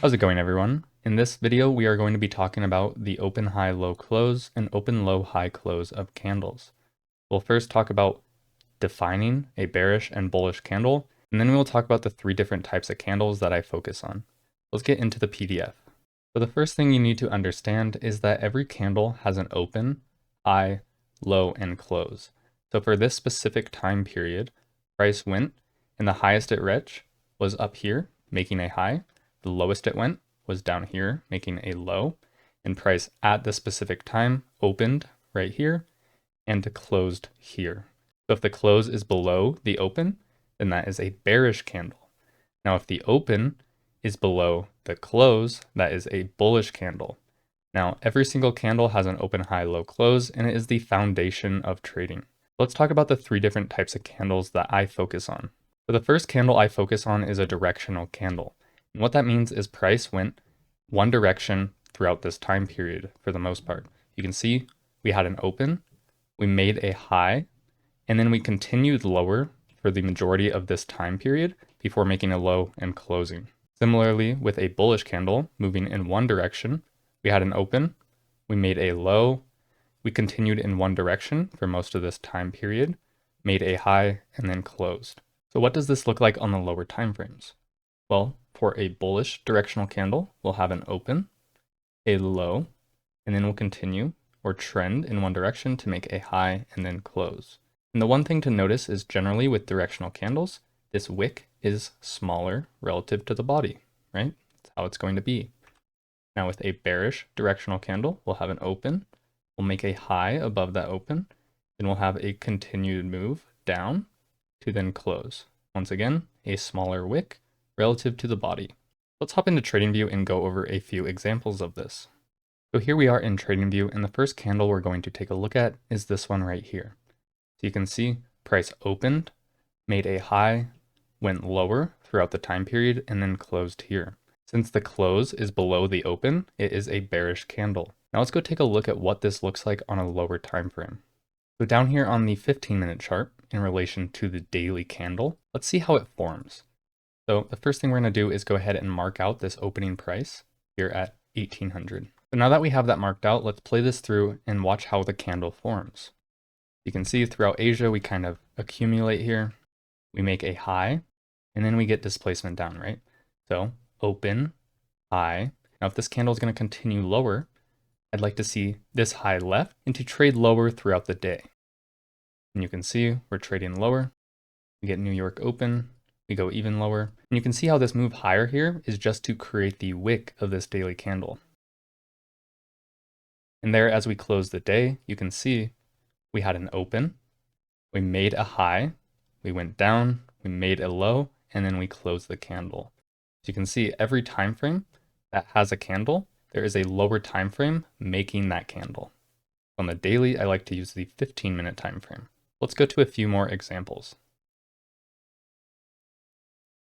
How's it going, everyone? In this video, we are going to be talking about the open high low close and open low high close of candles. We'll first talk about defining a bearish and bullish candle, and then we'll talk about the three different types of candles that I focus on. Let's get into the PDF. So the first thing you need to understand is that every candle has an open, high, low, and close. So for this specific time period, price went, and the highest it reached was up here, making a high. The lowest it went was down here, making a low, and price at the specific time opened right here and closed here. So if the close is below the open, then that is a bearish candle. Now if the open is below the close, that is a bullish candle. Now every single candle has an open, high, low, close, and it is the foundation of trading. Let's talk about the three different types of candles that I focus on. So the first candle I focus on is a directional candle. And what that means is price went one direction throughout this time period for the most part. You can see we had an open, we made a high, and then we continued lower for the majority of this time period before making a low and closing. Similarly, with a bullish candle moving in one direction, we had an open, we made a low, we continued in one direction for most of this time period, made a high, and then closed. So what does this look like on the lower time frames? Well, for a bullish directional candle, we'll have an open, a low, and then we'll continue or trend in one direction to make a high and then close. And the one thing to notice is generally with directional candles, this wick is smaller relative to the body, right? That's how it's going to be. Now with a bearish directional candle, we'll have an open, we'll make a high above that open, then we'll have a continued move down to then close. Once again, a smaller wick relative to the body. Let's hop into TradingView and go over a few examples of this. So here we are in TradingView, and the first candle we're going to take a look at is this one right here. So you can see price opened, made a high, went lower throughout the time period, and then closed here. Since the close is below the open, it is a bearish candle. Now let's go take a look at what this looks like on a lower time frame. So down here on the 15-minute chart, in relation to the daily candle, let's see how it forms. So the first thing we're going to do is go ahead and mark out this opening price here at 1800. So now that we have that marked out, let's play this through and watch how the candle forms. You can see throughout Asia, we kind of accumulate here. We make a high, and then we get displacement down, right? So open, high. Now if this candle is going to continue lower, I'd like to see this high left and to trade lower throughout the day. And you can see we're trading lower. We get New York open. We go even lower. And you can see how this move higher here is just to create the wick of this daily candle. And there, as we close the day, you can see we had an open, we made a high, we went down, we made a low, and then we closed the candle. So you can see every time frame that has a candle, there is a lower time frame making that candle. On the daily, I like to use the 15-minute time frame. Let's go to a few more examples.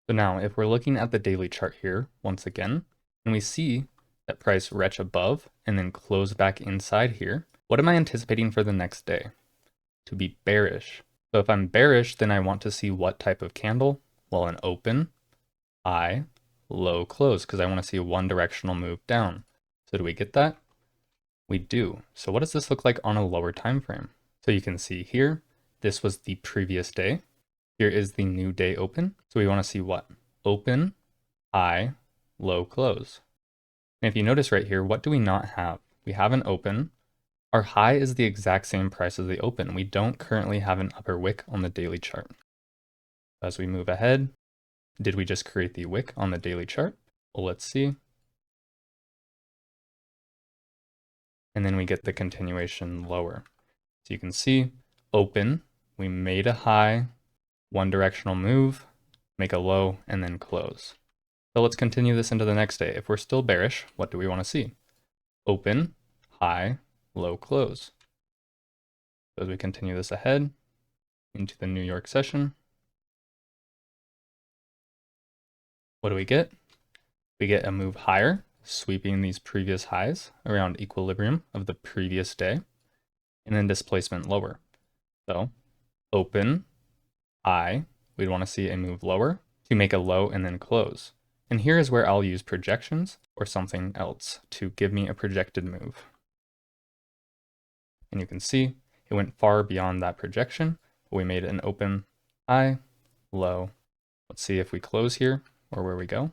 So now, if we're looking at the daily chart here, once again, and we see that price retch above and then close back inside here, what am I anticipating for the next day? To be bearish. So if I'm bearish, then I want to see what type of candle? Well, an open, high, low, close, because I want to see a one directional move down. So do we get that? We do. So what does this look like on a lower time frame? So you can see here, this was the previous day. Here is the new day open. So we want to see what? Open, high, low, close. And if you notice right here, what do we not have? We have an open. Our high is the exact same price as the open. We don't currently have an upper wick on the daily chart. As we move ahead, did we just create the wick on the daily chart? Well, let's see. And then we get the continuation lower. So you can see open, we made a high, one directional move, make a low, and then close. So let's continue this into the next day. If we're still bearish, what do we want to see? Open, high, low, close. So as we continue this ahead into the New York session, what do we get? We get a move higher, sweeping these previous highs around equilibrium of the previous day, and then displacement lower. So open, high, we'd want to see a move lower to make a low and then close. And here is where I'll use projections or something else to give me a projected move. And you can see it went far beyond that projection, but we made an open high, low. Let's see if we close here or where we go.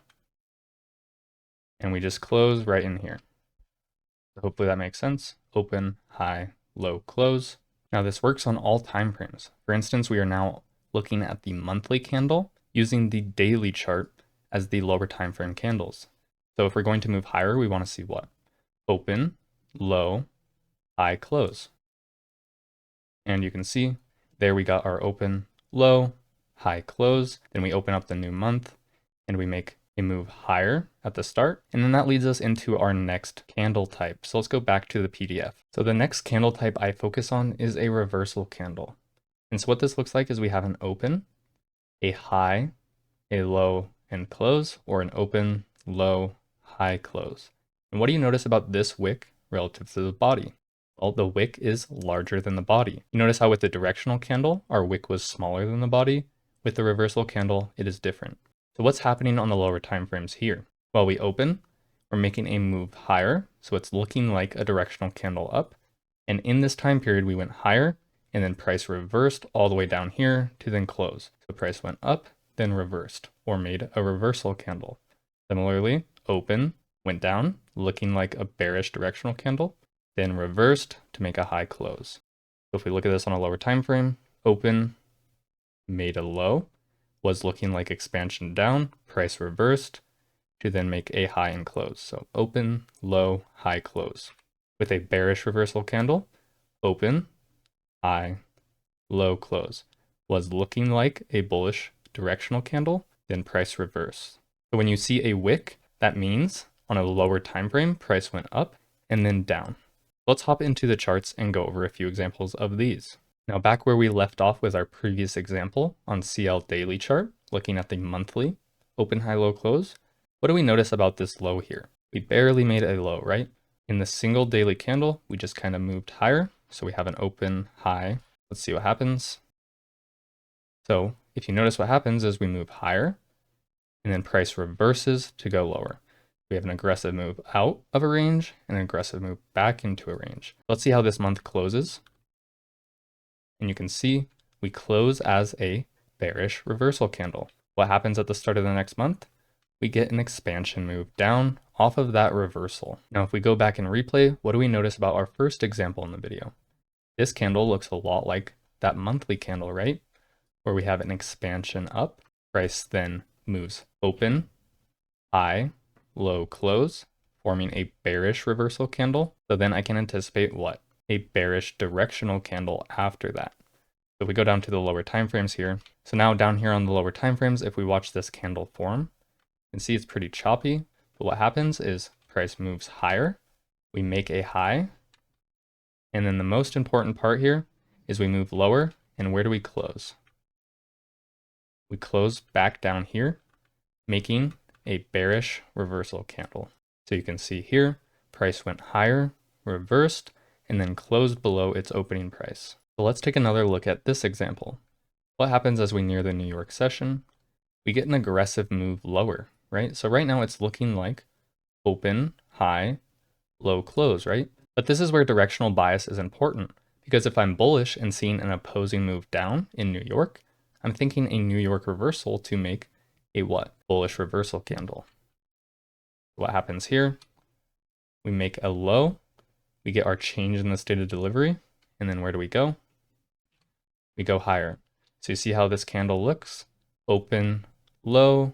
And we just close right in here. So hopefully that makes sense. Open, high, low, close. Now this works on all time frames. For instance, we are now looking at the monthly candle using the daily chart as the lower time frame candles. So if we're going to move higher, we want to see what? Open, low, high, close. And you can see there we got our open, low, high, close. Then we open up the new month and we make a move higher at the start. And then that leads us into our next candle type. So let's go back to the PDF. So the next candle type I focus on is a reversal candle. And so what this looks like is we have an open, a high, a low, and close, or an open, low, high, close. And what do you notice about this wick relative to the body? Well, the wick is larger than the body. You notice how with the directional candle, our wick was smaller than the body. With the reversal candle, it is different. So what's happening on the lower time frames here? Well, we open, we're making a move higher, so it's looking like a directional candle up. And in this time period, we went higher, and then price reversed all the way down here to then close. So price went up, then reversed, or made a reversal candle. Similarly, open, went down, looking like a bearish directional candle, then reversed to make a high close. So if we look at this on a lower time frame, open, made a low, was looking like expansion down, price reversed to then make a high and close. So open, low, high, close. With a bearish reversal candle, open, high, low, close. Was looking like a bullish directional candle, then price reverse. So when you see a wick, that means on a lower time frame, price went up and then down. Let's hop into the charts and go over a few examples of these. Now back where we left off with our previous example on CL daily chart, looking at the monthly open, high, low, close, what do we notice about this low here? We barely made a low, right? In the single daily candle, we just kind of moved higher. So we have an open, high. Let's see what happens. So if you notice what happens is we move higher and then price reverses to go lower. We have an aggressive move out of a range and an aggressive move back into a range. Let's see how this month closes. And you can see we close as a bearish reversal candle. What happens at the start of the next month? We get an expansion move down off of that reversal. Now, if we go back and replay, what do we notice about our first example in the video? This candle looks a lot like that monthly candle, right? Where we have an expansion up, price then moves open, high, low, close, forming a bearish reversal candle. So then I can anticipate what? A bearish directional candle after that. So if we go down to the lower time frames here. So now down here on the lower time frames, if we watch this candle form, you can see it's pretty choppy. But what happens is price moves higher, we make a high, and then the most important part here is we move lower, and where do we close? We close back down here, making a bearish reversal candle. So you can see here, price went higher, reversed, and then closed below its opening price. So let's take another look at this example. What happens as we near the New York session? We get an aggressive move lower, right? So right now it's looking like open, high, low, close, right? But this is where directional bias is important, because if I'm bullish and seeing an opposing move down in New York, I'm thinking a New York reversal to make a what? Bullish reversal candle. What happens here? We make a low, we get our change in the state of delivery, and then where do we go? We go higher. So you see how this candle looks? Open, low,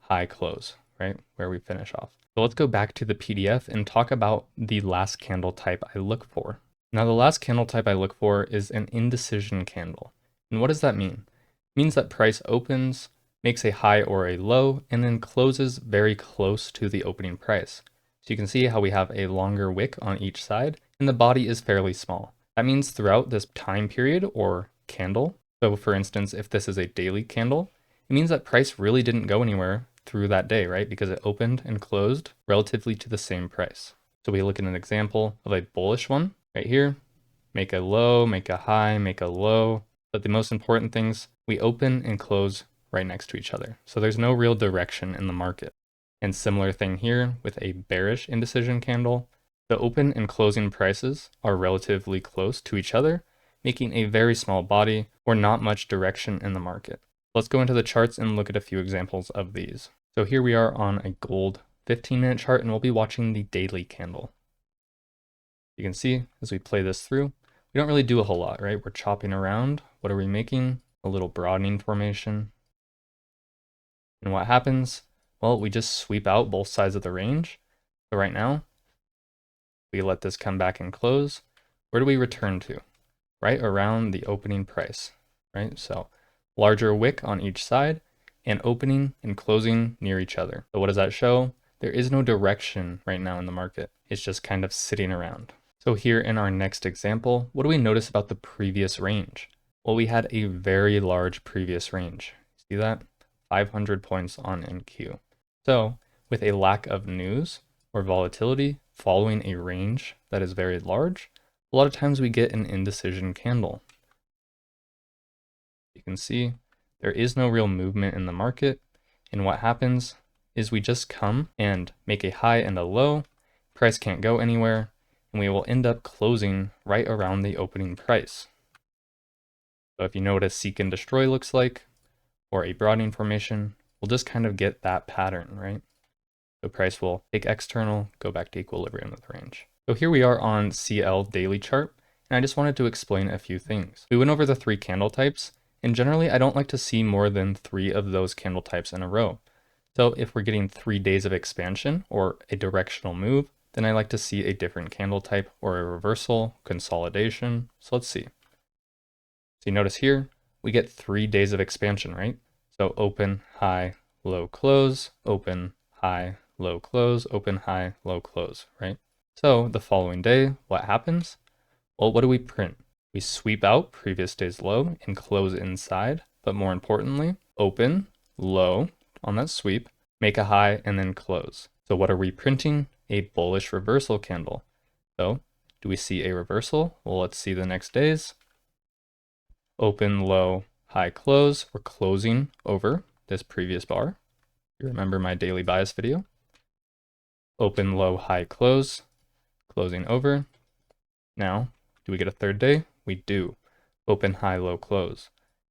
high, close, right? Where we finish off. So let's go back to the PDF and talk about the last candle type I look for. Now the last candle type I look for is an indecision candle. And what does that mean? It means that price opens, makes a high or a low, and then closes very close to the opening price. So you can see how we have a longer wick on each side, and the body is fairly small. That means throughout this time period or candle, so for instance, if this is a daily candle, it means that price really didn't go anywhere through that day, right? Because it opened and closed relatively to the same price. So we look at an example of a bullish one right here, make a low, make a high, make a low. But the most important things, we open and close right next to each other. So there's no real direction in the market. And similar thing here with a bearish indecision candle. The open and closing prices are relatively close to each other, making a very small body or not much direction in the market. Let's go into the charts and look at a few examples of these. So here we are on a gold 15-minute chart, and we'll be watching the daily candle. You can see as we play this through, we don't really do a whole lot, right? We're chopping around. What are we making? A little broadening formation. And what happens? Well, we just sweep out both sides of the range. So right now, we let this come back and close. Where do we return to? Right around the opening price, right? So larger wick on each side and opening and closing near each other. So what does that show? There is no direction right now in the market. It's just kind of sitting around. So here in our next example, what do we notice about the previous range? Well, we had a very large previous range. See that? 500 points on NQ. So with a lack of news or volatility following a range that is very large, a lot of times we get an indecision candle. You can see there is no real movement in the market. And what happens is we just come and make a high and a low. Price can't go anywhere. And we will end up closing right around the opening price. So if you know what a seek and destroy looks like, or a broadening formation, we'll just kind of get that pattern, right? So price will take external, go back to equilibrium with range. So here we are on CL daily chart, and I just wanted to explain a few things. We went over the 3 candle types, and generally I don't like to see more than 3 of those candle types in a row. So if we're getting 3 days of expansion or a directional move, then I like to see a different candle type or a reversal, consolidation. So let's see. So you notice here, we get 3 days of expansion, right? So open, high, low, close, open, high, low, close, open, high, low, close, right? So the following day, what happens? Well, what do we print? We sweep out previous day's low and close inside, but more importantly, open, low on that sweep, make a high, and then close. So what are we printing? A bullish reversal candle. So do we see a reversal? Well, let's see the next days. Open, low, high, close. We're closing over this previous bar. You remember my daily bias video? Open, low, high, close, closing over. Now, do we get a third day? We do. Open, high, low, close.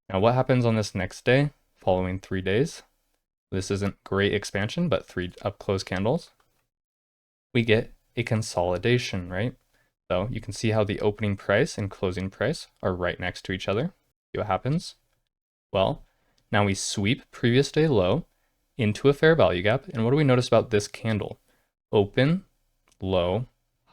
Now what happens on this next day following 3 days? This isn't great expansion, but 3 up close candles. We get a consolidation, right? So you can see how the opening price and closing price are right next to each other. See what happens? Well, now we sweep previous day low into a fair value gap. And what do we notice about this candle? Open, low,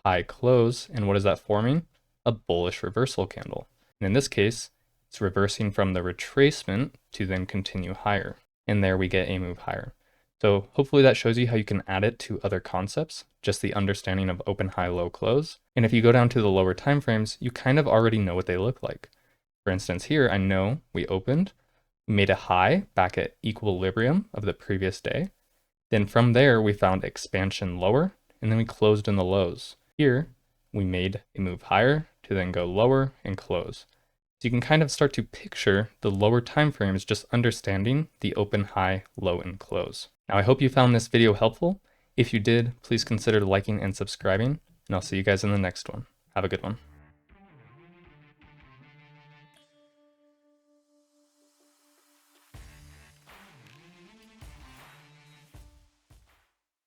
high, close. And what is that forming? A bullish reversal candle. And in this case, it's reversing from the retracement to then continue higher. And there we get a move higher. So hopefully that shows you how you can add it to other concepts, just the understanding of open, high, low, close. And if you go down to the lower time frames, you kind of already know what they look like. For instance, here I know we opened, made a high back at equilibrium of the previous day. Then from there, we found expansion lower, and then we closed in the lows. Here, we made a move higher to then go lower and close. So you can kind of start to picture the lower time frames just understanding the open, high, low, and close. Now I hope you found this video helpful. If you did, please consider liking and subscribing, and I'll see you guys in the next one. Have a good one.